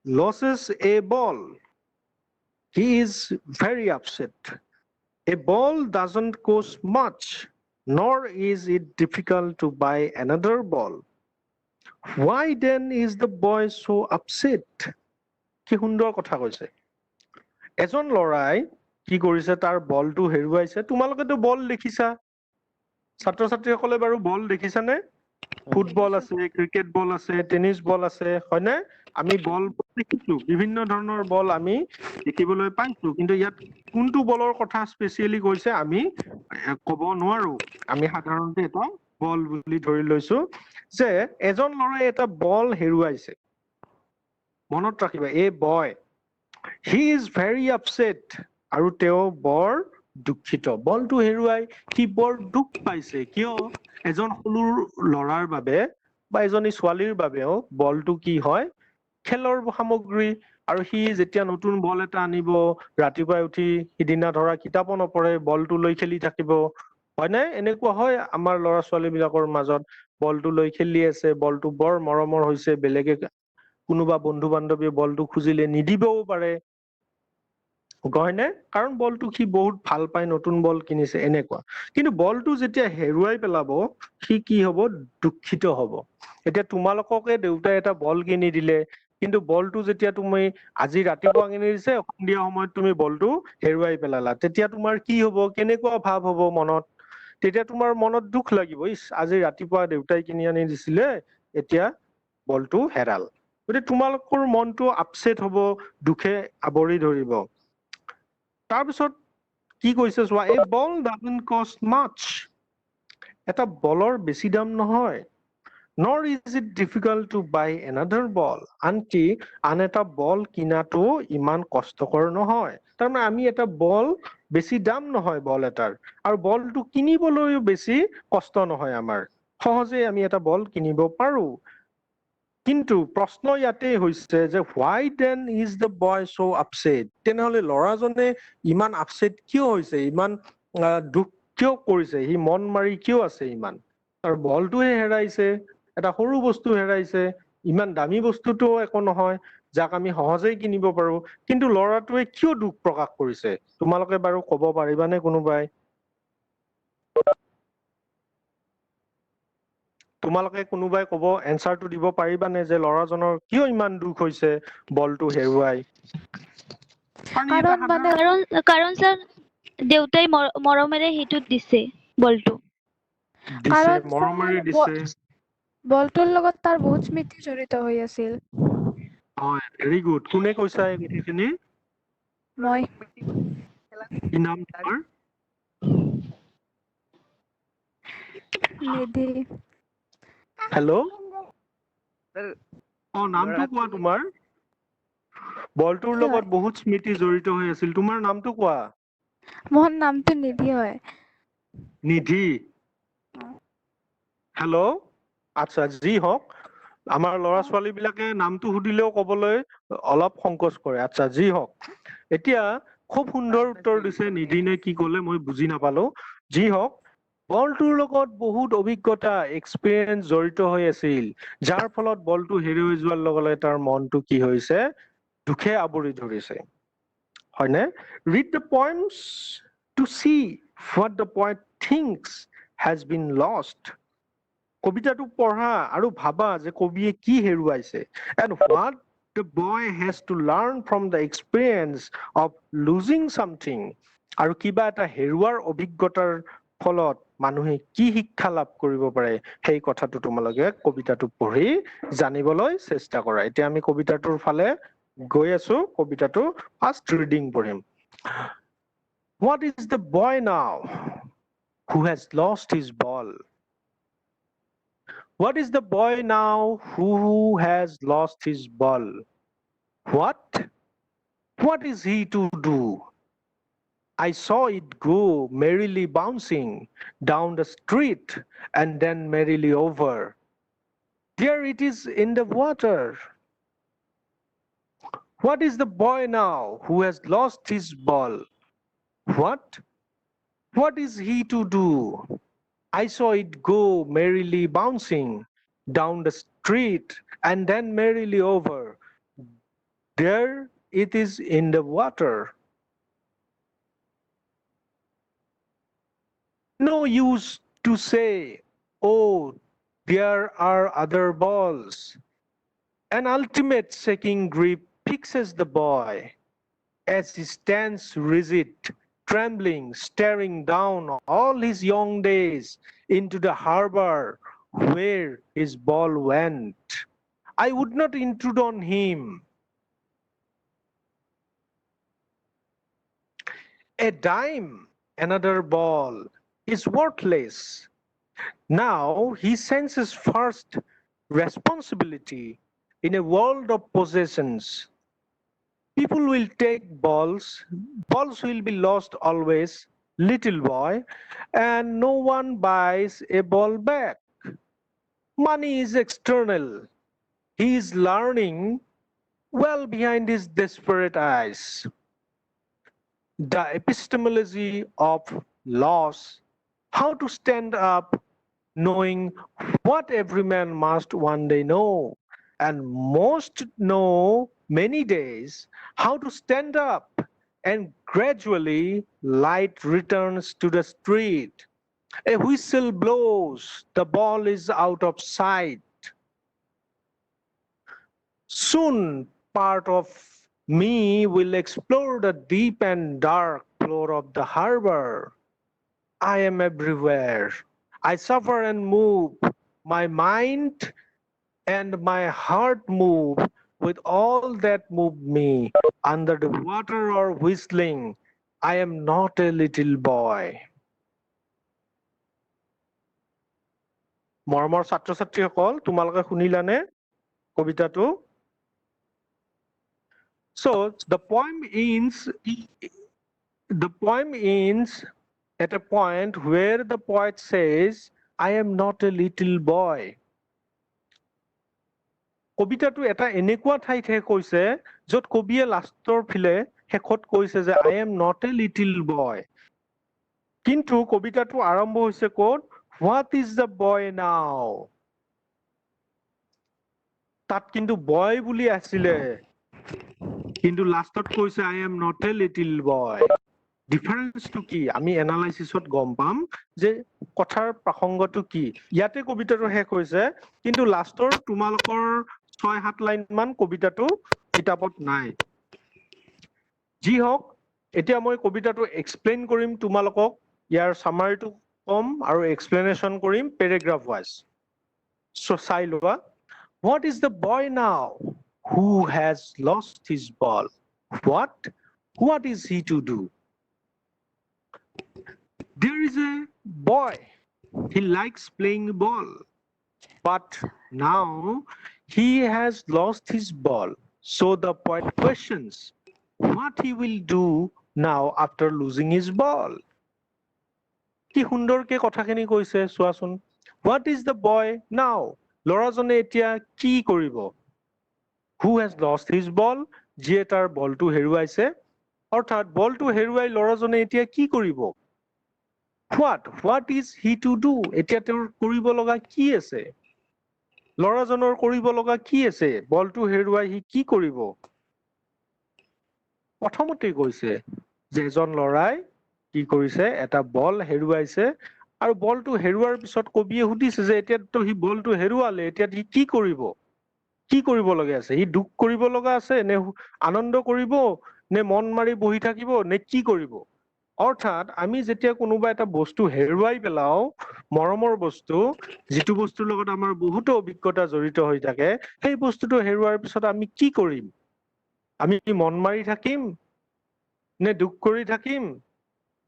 loses a ball. He is very upset. A ball doesn't cost much, nor is it difficult to buy another ball. Why then is the boy so upset? কি সুন্দৰ কথা কৈছে এজন লৰাই কি কৰিছে তাৰ বলটো হেৰুৱাইছে তোমালোকেতো বল দেখিছা ছাত্ৰ ছাত্ৰীসকলে বাৰু বল দেখিছানে ফুটবল আছে ক্ৰিকেট বল আছে টেনিছ বল আছে হয়নে আমি বল দেখিছো বিভিন্ন ধৰণৰ বল আমি দেখিবলৈ পাইছো কিন্তু ইয়াত কোনটো বলৰ কথা স্পেচিয়েলি কৈছে আমি ক'ব নোৱাৰো আমি সাধাৰণতে এটা বল বুলি ধৰি লৈছো যে এজন ল'ৰাই এটা বল হেৰুৱাইছে মনত ৰাখিবা এই বয় হি ইজ ভেৰি আপছেট আৰু তেওঁ বৰ দুখিত বলটো হেৰুৱাই সি বৰ দুখ পাইছে কিয় এজন সৰু ল'ৰাৰ বাবে বা এজনী ছোৱালীৰ বাবেও বলটো কি হয় খেলৰ সামগ্ৰী আৰু সি যেতিয়া নতুন বল এটা আনিব ৰাতিপুৱাই উঠি সিদিনা ধৰা কিতাপো নপঢ়ে বলটো লৈ খেলি থাকিব হয়নে এনেকুৱা হয় আমাৰ ল'ৰা ছোৱালী বিলাকৰ মাজত বলটো লৈ খেলি আছে বলটো বৰ মৰমৰ হৈছে বেলেগে কোনোবা বন্ধু বান্ধৱীয়ে বলটো খুজিলে নিদিবও পাৰে হয়নে কাৰণ বলটো সি বহুত ভাল পায় নতুন বল কিনিছে এনেকুৱা কিন্তু বলটো যেতিয়া হেৰুৱাই পেলাব সি কি হ'ব দুখিত হ'ব এতিয়া তোমালোককে দেউতাই এটা বল কিনি দিলে কিন্তু বলটো যেতিয়া তুমি আজি ৰাতিপুৱা কিনি দিছে সন্ধিয়া সময়ত তুমি বলটো হেৰুৱাই পেলালা তেতিয়া তোমাৰ কি হ'ব কেনেকুৱা ভাৱ হ'ব মনত তেতিয়া তোমাৰ মনত দুখ লাগিব ইস আজি ৰাতিপুৱা দেউতাই কিনি আনি দিছিলে এতিয়া বলটো হেৰাল গতিকে তোমালোকৰ মনটো আপছেট হ'ব দুখে আৱৰি ধৰিব তাৰপিছত কি কৈছে চোৱা এই বল ডাজন্ট কষ্ট মাছ এটা বলৰ বেছি দাম নহয় nor is it difficult to buy another ball আনকি আন এটা বল কিনাটো ইমান কষ্টকৰ নহয় তাৰমানে আমি এটা বল বেছি দাম নহয় বল এটাৰ আৰু বলটো কিনিবলৈও বেছি কষ্ট নহয় আমাৰ সহজে আমি এটা বল কিনিব পাৰো কিন্তু প্ৰশ্ন ইয়াতে হৈছে যে why then is the boy so upset তেনেহলে ল'ৰাজনে ইমান আপছেট কিয় হৈছে ইমান দুখ কিয় কৰিছে সি মন মাৰি কিয় আছে ইমান আৰু বলটোহে হেৰাইছে এটা সৰু বস্তু হেৰাইছে ইমান দামী বস্তুটো একো নহয় যাক আমি সহজেই কিনিব পাৰো কিন্তু ল'ৰাটোৱে কিয় দুখ প্ৰকাশ কৰিছে তোমালোকে বাৰু ক'ব পাৰিবানে কোনোবাই তোমালোকে কোনোবাই ক'ব এনসাৰটো দিব পাৰিবানে যে ল'ৰাজনৰ কিয় ইমান দুখ হৈছে বলটো হেৰুৱাই কাৰণ স্যাৰ দেউতাই মৰমেৰে সেইটোত দিছে বলটো দিছে মৰমেৰে দিছে বলটোৰ লগত তাৰ বহুত স্মৃতি জড়িত হৈ আছিল হয় ভেৰি গুড কোনে কৈছা এই কথাখিনি মই কি নাম তোমাৰ নিধি হেল্ল' নামটো কোৱা তোমাৰ বলটোৰ লগত বহুত স্মৃতি জড়িত হৈ আছিল তোমাৰ নামটো কোৱা মোৰ নামটো নিধি হয় নিধি হেল্ল' আচ্ছা যি হওক আমাৰ ল'ৰা ছোৱালী বিলাকে নামটো সুধিলেও ক'বলৈ অলপ সংকোচ কৰে আচ্ছা যি হওক এতিয়া খুব সুন্দৰ উত্তৰ দিছে নিধি নে কি ক'লে মই বুজি নাপালো যি হওক বলটোৰ লগত বহুত অভিজ্ঞতা এক্সপিৰিয়েঞ্চ জড়িত হৈ আছিল যাৰ ফলত বলটো হেৰুৱাই যোৱাৰ লগে লগে তাৰ মনটো কি হৈছে দুখে আৱৰি ধৰিছে হয়নে read the points to see what the point thinks has been lost কবিতাটো পঢ়া আৰু ভাবা যে কবিয়ে কি হেৰুৱাইছে and what the boy has to learn from the experience of losing something আৰু কিবা এটা হেৰুৱাৰ অভিজ্ঞতাৰ ফলত মানুহে কি শিক্ষা লাভ কৰিব পাৰে সেই কথাটো তোমালোকে কবিতাটো পঢ়ি জানিবলৈ চেষ্টা কৰা। এতিয়া আমি কবিতাটোৰ ফালে গৈ আছো। কবিতাটো ফাৰ্ষ্ট ৰিডিং পঢ়িম। What is the boy now who has lost his ball? What is the boy now who has lost his ball? What? What is he to do? I saw it go merrily bouncing down the street and then merrily over. There it is in the water. What is the boy now who has lost his ball? What? What is he to do? I saw it go merrily bouncing down the street and then merrily over. There it is in the water. No use to say, oh, there are other balls. An ultimate shaking grip fixes the boy as he stands rigid, trembling, staring down all his young days into the harbor where his ball went. I would not intrude on him. A dime, another ball, is worthless. Now he senses first responsibility in a world of possessions. People will take balls. Balls will be lost always, little boy, and no one buys a ball back. Money is external. He is learning well behind his desperate eyes. The epistemology of loss, how to stand up, knowing what every man must one day know, and most know many days how to stand up, and gradually light returns to the street. A whistle blows, the ball is out of sight. Soon part of me will explore the deep and dark floor of the harbor. I am everywhere. I suffer and move. My mind and my heart move with all that move me. Under the water or whistling, I am not a little boy. মৰমৰ ছাত্ৰ ছাত্ৰীসকল, তোমালোকে শুনিলানে কবিতাটো? So the poem ends at a point where the poet says, I am not a little boy. কবিতাটো এটা এনেকুৱা ঠাইতহে কৈছে য'ত কবিয়ে লাষ্টৰ ফালে শেষত কৈছে যে I am not a little boy. কিন্তু কবিতাটো আৰম্ভ হৈছে ক'ত? What is the boy now? তাত কিন্তু boy বুলি আছিলে, কিন্তু লাষ্টত কৈছে I am not a little boy. ডিফাৰেন্সটো কি আমি এনালাইসিছত গম পাম যে কথাৰ প্ৰাসংগটো কি। ইয়াতে কবিতাটো শেষ হৈছে, কিন্তু লাষ্টৰ তোমালোকৰ 6-7 লাইন মান কবিতাটো কিতাপত নাই। যি হওক, এতিয়া মই কবিতাটো এক্সপ্লেইন কৰিম তোমালোকক, ইয়াৰ সামাৰিটো কম আৰু এক্সপ্লেনেশ্যন কৰিম পেৰাগ্ৰাফ ওয়াইজ। সো চাই লোৱা। What is the boy now who has lost his ball? What is he to do? There is a boy. He likes playing ball. But now he has lost his ball. So the poet questions what he will do now after losing his ball. কি সুন্দৰকে কথাখিনি কৈছে চোৱাচোন। What is the boy now? ল'ৰাজনে এতিয়া কি কৰিব? Who has lost his ball? যিয়ে তাৰ বলটো হেৰুৱাইছে। অৰ্থাৎ বলটো হেৰুৱাই ল'ৰাজনে এতিয়া কি কৰিব? What is he to do? এতিয়া তেওঁৰ কৰিব লগা কি আছে? ল'ৰাজনৰ কৰিব লগা কি আছে? বলটো হেৰুৱাই সি কি কৰিব? প্ৰথমতে কৈছে যে এজন ল'ৰাই কি কৰিছে, এটা বল হেৰুৱাইছে, আৰু বলটো হেৰুৱাৰ পিছত কবিয়ে সুধিছে যে এতিয়াতো সি বলটো হেৰুৱালে, এতিয়া সি কি কৰিব? কি কৰিব লগা আছে? সি দুখ কৰিব লগা আছে নে আনন্দ কৰিব নে মন মাৰি বহি থাকিব নে কি কৰিব? অৰ্থাৎ আমি যেতিয়া কোনোবা এটা বস্তু হেৰুৱাই পেলাও মৰমৰ বস্তু যিটো বস্তুৰ লগত আমাৰ বহুতো অভিজ্ঞতা জড়িত হৈ থাকে সেই বস্তুটো হেৰুৱাৰ পিছত আমি কি কৰিম আমি মন মাৰি থাকিম নে দুখ কৰি থাকিম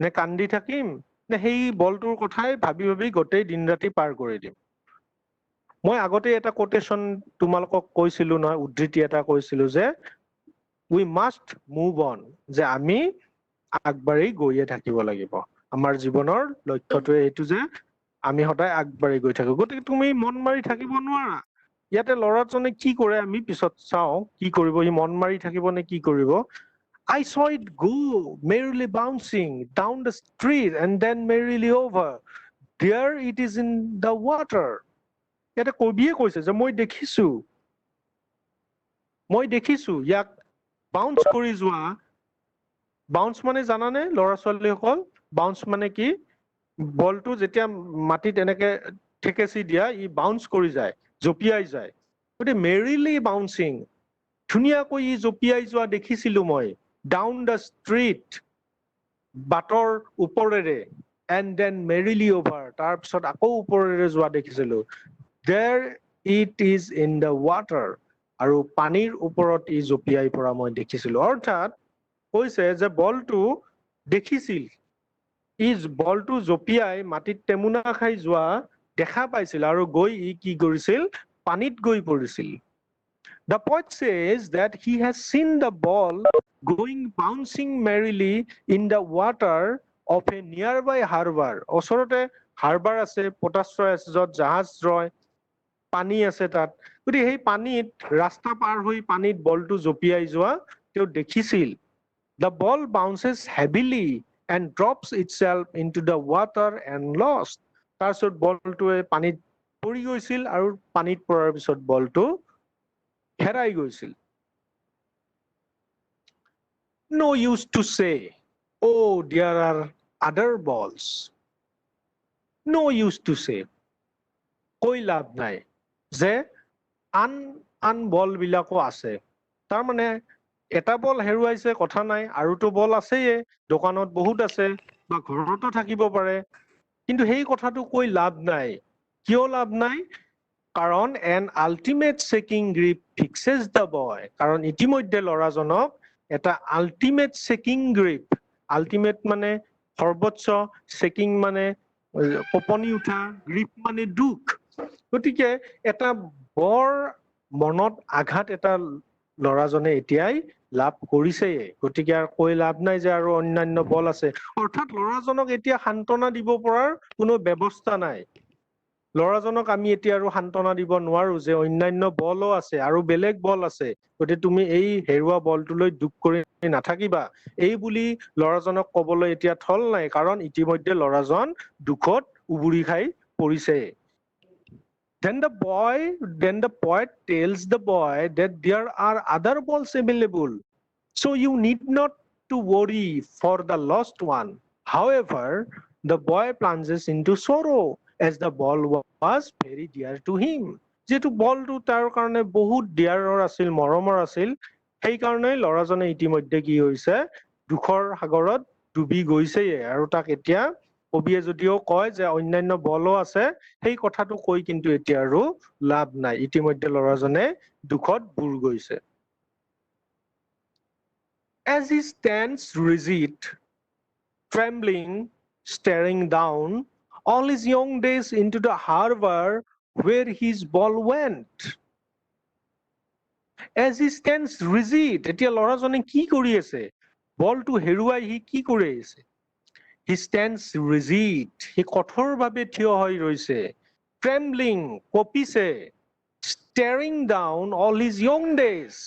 নে কান্দি থাকিম নে সেই বলটোৰ কথাই ভাবি ভাবি গোটেই দিন ৰাতি পাৰ কৰি দিম মই আগতে এটা কোটেশন তোমালোকক কৈছিলো নহয় উদ্ধৃতি এটা কৈছিলো যে we must move on যে আমি আগবাঢ়ি গৈয়ে থাকিব লাগিব আমাৰ জীৱনৰ লক্ষ্যটো এইটো যে আমি সদায় আগবাঢ়ি গৈ থাকো গতিকে তুমি মন মাৰি থাকিব নোৱাৰা ইয়াতে ল'ৰাজনে কি কৰে আমি পিছত চাওঁ কি কৰিব সি মন মাৰি থাকিব নে কি কৰিব I saw it go merrily bouncing down the street and then merrily over there it is in the water ইয়াতে কবিয়ে কৈছে যে মই দেখিছো ইয়াক বাউন্স কৰি যোৱা বাউন্স মানে জানানে ল'ৰা ছোৱালীসকল বাউন্স মানে কি বলটো যেতিয়া মাটিত এনেকে ঠেকেচি দিয়া ই বাউন্স কৰি যায় জঁপিয়াই যায় গতিকে মেৰিলি বাউন্সিং ধুনীয়াকৈ ই জঁপিয়াই যোৱা দেখিছিলো মই ডাউন দ্য ষ্ট্ৰীট বাটৰ ওপৰেৰে এণ্ড দেন মেৰিলি অভাৰ তাৰপিছত আকৌ ওপৰেৰে যোৱা দেখিছিলো there it is in the water আৰু পানীৰ ওপৰত ই জঁপিয়াই পৰা মই দেখিছিলো অৰ্থাৎ কৈছে যে বলটো দেখিছিল ই বলটো জঁপিয়াই মাটিত টেমুনা খাই যোৱা দেখা পাইছিল আৰু গৈ ই কি কৰিছিল পানীত গৈ পৰিছিল The poet says that he has seen the ball going bouncing merrily in the water of a nearby harbor ওচৰতে হাৰবাৰ আছে পটাশ্ৰয় আছে য'ত জাহাজ ৰয় পানী আছে তাত গতিকে সেই পানীত ৰাস্তা পাৰ হৈ পানীত বলটো জঁপিয়াই যোৱা তেওঁ দেখিছিল The ball bounces heavily and drops itself into the water and lost তাৰপিছত বলটোৱে পানীত পৰি গৈছিল আৰু পানীত পৰাৰ পিছত বলটো হেৰাই গৈছিল No use to say oh there are other balls No use to say কৈ লাভ নাই যে আন বল বিলাকো আছে তাৰমানে এটা বল হেৰুৱাইছে কথা নাই আৰুতো বল আছেই দোকানত বহুত আছে বা ঘৰতো থাকিব পাৰে কিন্তু সেই কথাটো কৈ লাভ নাই কিয় লাভ নাই কাৰণ an ultimate shaking grip fixes the boy কাৰণ ইতিমধ্যে ল'ৰাজনক এটা ultimate shaking grip ultimate মানে সৰ্বোচ্চ shaking মানে কঁপনি উঠা গ্ৰীপ মানে দুখ গতিকে এটা বৰ মনত আঘাত এটা ল'ৰাজনে এতিয়াই লাভ কৰিছে গতিকে আৰু কৈ লাভ নাই যে আৰু অন্যান্য বল আছে অৰ্থাৎ ল'ৰাজনক এতিয়া সান্তনা দিব পৰাৰ কোনো ব্যৱস্থা নাই ল'ৰাজনক আমি এতিয়া আৰু সান্তনা দিব নোৱাৰো যে অন্যান্য বলো আছে আৰু বেলেগ বল আছে গতিকে তুমি এই হেৰুৱা বলটোলৈ দুখ কৰি নাথাকিবা এই বুলি ল'ৰাজনক ক'বলৈ এতিয়া থল নাই কাৰণ ইতিমধ্যে ল'ৰাজন দুখত উবুৰি খাই পৰিছে Then the poet tells the boy that there are other balls available. So you need not to worry for the lost one. However, the boy plunges into sorrow as the ball was very dear to him. যেহেতু বলটো তাৰ কাৰণে বহুত ডিয়াৰৰ আছিল মৰমৰ আছিল সেইকাৰণে ল'ৰাজনে ইতিমধ্যে কি হৈছে দুখৰ সাগৰত ডুবি গৈছে আৰু তাক এতিয়া কবিয়ে যদিও কয় যে অন্যান্য বলো আছে সেই কথাটো কৈ কিন্তু এতিয়া আৰু লাভ নাই ইতিমধ্যে ল'ৰাজনে দুখত বুৰ গৈছে As he stands rigid, trembling, staring down all his young days into the harbor where his ball went. As he stands rigid, এতিয়া ল'ৰাজনে কি কৰি আছে বলটো হেৰুৱাই সি কি কৰি আছে He stands rigid. He কঠোৰভাৱে থিয় হৈ ৰৈছে trembling কঁপিছে staring down all his young days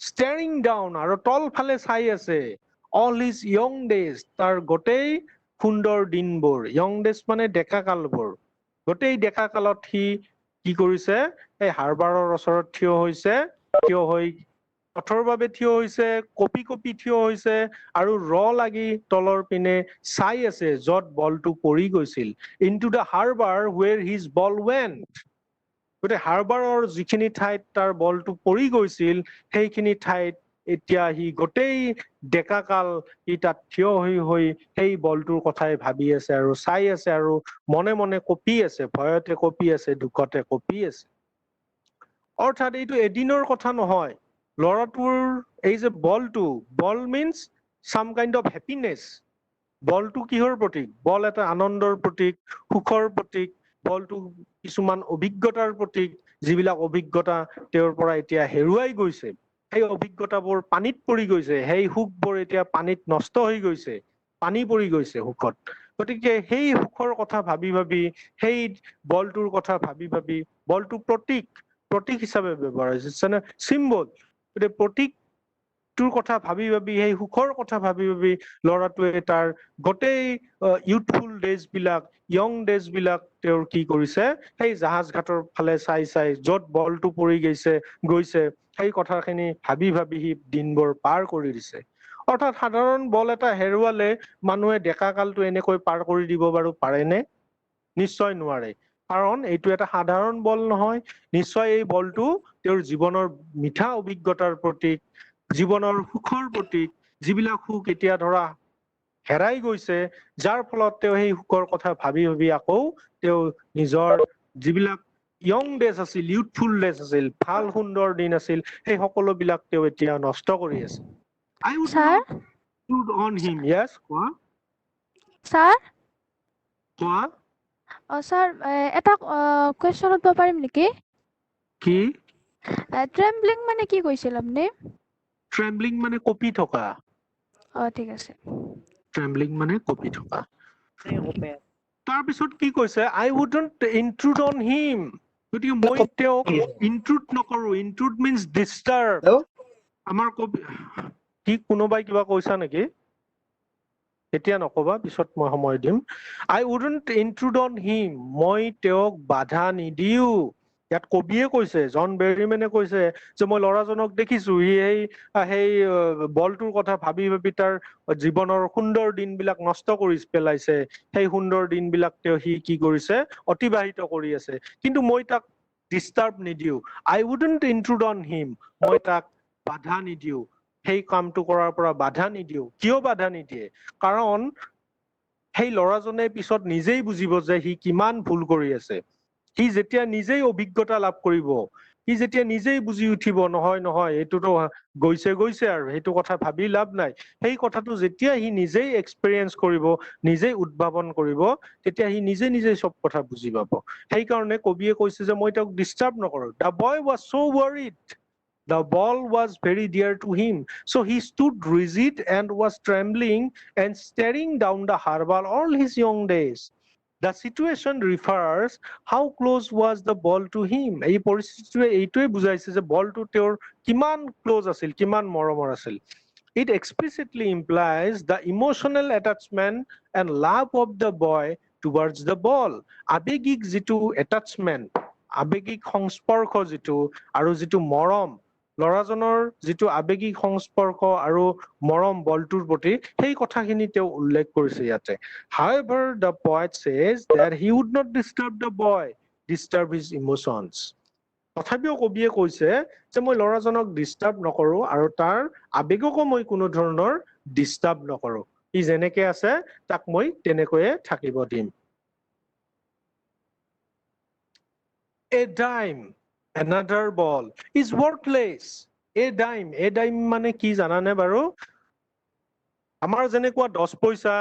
staring down আৰু তলফালে চাই আছে all his young days তাৰ গোটেই সুন্দৰ দিনবোৰ young days মানে ডেকা কালবোৰ গোটেই ডেকা কালত সি কি কৰিছে এই হাৰবাৰৰ ওচৰত থিয় হৈছে থিয় হৈ কঠোৰভাৱে থিয় হৈছে কপি কপি থিয় হৈছে আৰু লাগি তলৰ পিনে চাই আছে য'ত বলটো পৰি গৈছিল into the harbor where his ball went গতিকে হাৰবাৰৰ যিখিনি ঠাইত তাৰ বলটো পৰি গৈছিল সেইখিনি ঠাইত এতিয়া সি গোটেই ডেকাকাল সি তাত থিয় হৈ সেই বলটোৰ কথাই ভাবি আছে আৰু চাই আছে আৰু মনে মনে কঁপি আছে, ভয়তে কঁপি আছে, দুখতে কঁপি আছে। অৰ্থাৎ এইটো এদিনৰ কথা নহয়। ল'ৰাটোৰ এই যে বলটো, ball means some kind of happiness. বলটো কিহৰ প্ৰতীক? বল এটা আনন্দৰ প্ৰতীক, সুখৰ প্ৰতীক, বলটো কিছুমান অভিজ্ঞতাৰ প্ৰতীক, যিবিলাক অভিজ্ঞতা তেওঁৰ পৰা এতিয়া হেৰুৱাই গৈছে। সেই অভিজ্ঞতাবোৰ পানীত পৰি গৈছে, সেই সুখবোৰ এতিয়া পানীত নষ্ট হৈ গৈছে, পানী পৰি গৈছে সুখত। গতিকে সেই সুখৰ কথা ভাবি ভাবি, সেই বলটোৰ কথা ভাবি ভাবি, বলটো প্ৰতীক হিচাপে ব্যৱহাৰ হৈছে, চিম্বল। গতিকে প্ৰতীকটোৰ কথা ভাবি ভাবি, সেই সুখৰ কথা ভাবি ভাবি ল'ৰাটোৱে তাৰ গোটেই ইউথফুল ডেজ বিলাক, য়ং ডেজ বিলাক তেওঁৰ কি কৰিছে, সেই জাহাজ ঘাটৰ ফালে চাই চাই, য'ত বলটো পৰি গৈছে সেই কথাখিনি ভাবি ভাবি সি দিনবোৰ পাৰ কৰি দিছে। অৰ্থাৎ সাধাৰণ বল এটা হেৰুৱালে মানুহে ডেকা কালটো এনেকৈ পাৰ কৰি দিব বাৰু পাৰেনে? নিশ্চয় নোৱাৰে। কাৰণ এইটো এটা সাধাৰণ বল নহয়। নিশ্চয় এই বলটো তেওঁৰ জীৱনৰ মিঠা অভিজ্ঞতাৰ প্ৰতীক, জীৱনৰ সুখৰ প্ৰতীক, যিবিলাক সুখ এতিয়া ধৰা হেৰাই গৈছে, যাৰ ফলত তেওঁ সেই সুখৰ কথা ভাবি ভাবি আকৌ তেওঁ নিজৰ যিবিলাক য়ং ডেজ আছিল, ইউথফুল ডেজ আছিল, ভাল সুন্দৰ দিন আছিল, সেই সকলোবিলাক তেওঁ এতিয়া নষ্ট কৰি আছে। I would Sir? not intrude on him. Yes, কোৱা? স্যাৰ কোৱা? স্যাৰ এটা কুৱেশ্যন সুধিব পাৰিম নেকি? কি? ট্ৰেম্বলিং মানে কি কৈছিল আপুনি? ট্ৰেম্বলিং মানে কঁপি থকা। ঠিক আছে। ট্ৰেম্বলিং মানে কঁপি থকা। তাৰপিছত কি কৈছে? I wouldn't intrude on him. গতিকে মই তেওঁক ইনট্ৰুড নকৰো। ইনট্ৰুড মিনছ ডিষ্টাৰ্ব। আমাৰ কি কোনোবাই কিবা কৈছা নেকি? এতিয়া নকবা, পিছত মই সময় দিম। I wouldn't intrude on him. মই তেওঁক বাধা নিদিও। ইয়াত কবিয়ে কৈছে, জন বেৰীমেনে কৈছে যে মই ল'ৰাজনক দেখিছো, সি সেই বলটোৰ কথা ভাবি ভাবি তাৰ জীৱনৰ সুন্দৰ দিনবিলাক নষ্ট কৰি পেলাইছে। সেই সুন্দৰ দিনবিলাক সি কি কৰিছে, অতিবাহিত কৰি আছে। কিন্তু মই তাক ডিষ্টাৰ্ব নিদিও। I wouldn't intrude on him. মই তাক বাধা নিদিও, সেই কামটো কৰাৰ পৰা বাধা নিদিও। কিয় বাধা নিদিয়ে? কাৰণ সেই ল'ৰাজনে পিছত নিজেই বুজিব যে সি কিমান ভুল কৰি আছে। সি যেতিয়া নিজেই অভিজ্ঞতা লাভ কৰিব, সি যেতিয়া নিজেই বুজি উঠিব, নহয় এইটোতো গৈছে আৰু সেইটো কথা ভাবি লাভ নাই, সেই কথাটো যেতিয়া সি নিজেই এক্সপিৰিয়েঞ্চ কৰিব, নিজেই উদ্ভাৱন কৰিব, তেতিয়া সি নিজে চব কথা বুজি পাব। সেইকাৰণে কবিয়ে কৈছে যে মই তেওঁক ডিষ্টাৰ্ব নকৰো। The boy was so worried. The ball was very dear to him. So he stood rigid and was trembling and staring down the harbor all his young days. The situation refers how close was the ball to him. এই পৰিস্থিতিটোৱে এইটোৱে বুজাইছে যে বলটো তেওঁৰ কিমান ক্লোজ আছিল, কিমান মৰমৰ আছিল। It explicitly implies the emotional attachment and love of the boy towards the ball. আবেগিক যিটো attachment, আবেগিক সংস্পৰ্শ যিটো, আৰু যিটো মৰম, ল'ৰাজনৰ যিটো আবেগিক সংস্পৰ্শ আৰু মৰম বলটোৰ প্ৰতি, সেই কথাখিনি তেওঁ উল্লেখ কৰিছে ইয়াতে। However, the poet says that he would not disturb the boy, disturb his emotions. তথাপিও কবিয়ে কৈছে যে মই ল'ৰাজনক ডিষ্টাৰ্ব নকৰো আৰু তাৰ আবেগকো মই কোনো ধৰণৰ ডিষ্টাৰ্ব নকৰো। ই যেনেকে আছে তাক মই তেনেকৈয়ে থাকিব দিম। A dime, another ball is worthless. A dime মানে কি জানানে বাৰু? আমাৰ যেনেকুৱা 10 পইচা,